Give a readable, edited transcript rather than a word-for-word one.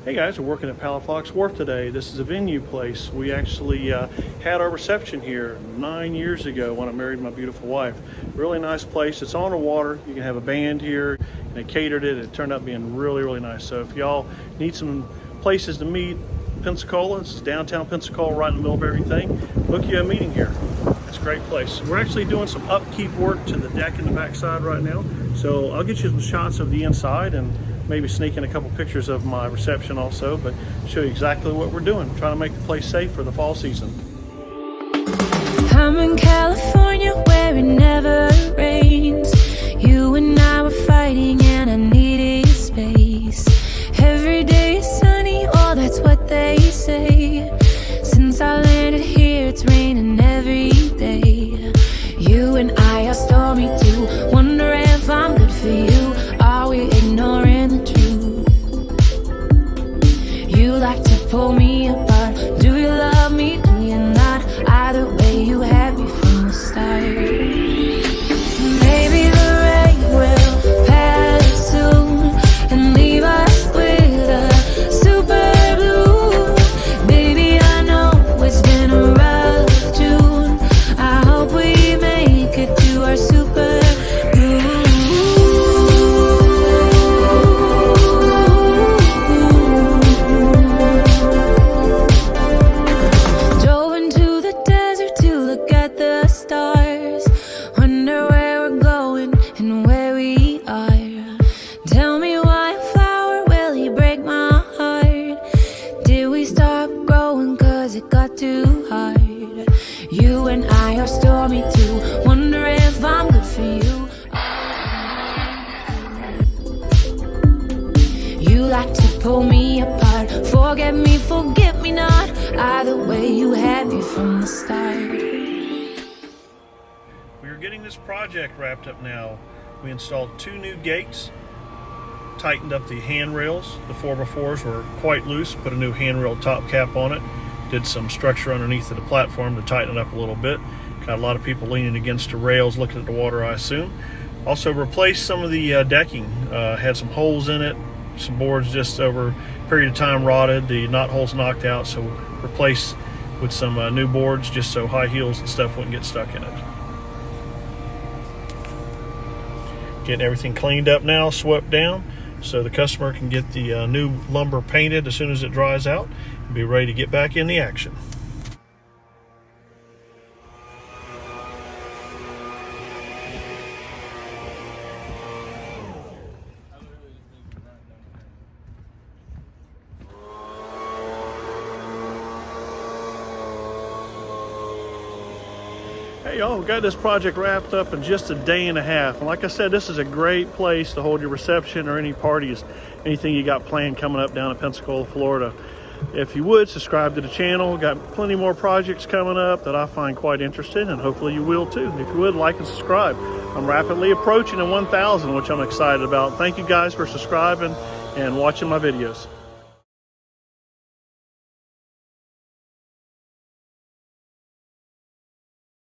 Hey guys, we're working at Palafox Wharf today. This is a venue place. We actually had our reception here 9 years ago when I married my beautiful wife. Really nice place. It's on the water. You can have a band here, and they catered it. It turned out being really nice. So if y'all need some places to meet, Pensacola, this is downtown Pensacola, right in the middle of everything, book you a meeting here. It's a great place. We're actually doing some upkeep work to the deck in the backside right now. So I'll get you some shots of the inside and maybe sneak in a couple pictures of my reception also, but show you exactly what we're doing, trying to make the place safe for the fall season. I'm in California where it never rains. You and I were fighting and I needed space. Every day is sunny, oh that's what they say. Since I landed here it's raining every day. You and I are stormy too, wonder if I'm good for you. Are we ignoring the truth? You like to pull me apart. Do you love me? Do you not? Either way you had me from the start. Maybe the rain will pass soon and leave us with a super blue. Baby, I know it's been a rough June. I hope we make it to our super blue. Drove into the desert to look at the stars. Wonder where we're going and where we are. Tell me why a flower will he break my heart? Did we stop growing cause it got too hard? You and I are stormy too, wonder if I'm good for you. You like to pull me apart, forget me not. Either way you had me from the start. We're getting this project wrapped up now. We installed 2 new gates, tightened up the handrails. The 4x4s were quite loose, put a new handrail top cap on it, did some structure underneath of the platform to tighten it up a little bit. Got a lot of people leaning against the rails looking at the water, I assume. Also replaced some of the decking, had some holes in it, some boards just over a period of time rotted, the knot holes knocked out, so replaced with some new boards just so high heels and stuff wouldn't get stuck in it. Getting everything cleaned up now, swept down, so the customer can get the new lumber painted as soon as it dries out and be ready to get back in the action. Hey y'all, we got this project wrapped up in just a day and a half. And like I said, this is a great place to hold your reception or any parties, anything you got planned coming up down in Pensacola, Florida. If you would, subscribe to the channel. Got plenty more projects coming up that I find quite interesting, and hopefully you will too. If you would, like and subscribe. I'm rapidly approaching 1,000, which I'm excited about. Thank you guys for subscribing and watching my videos.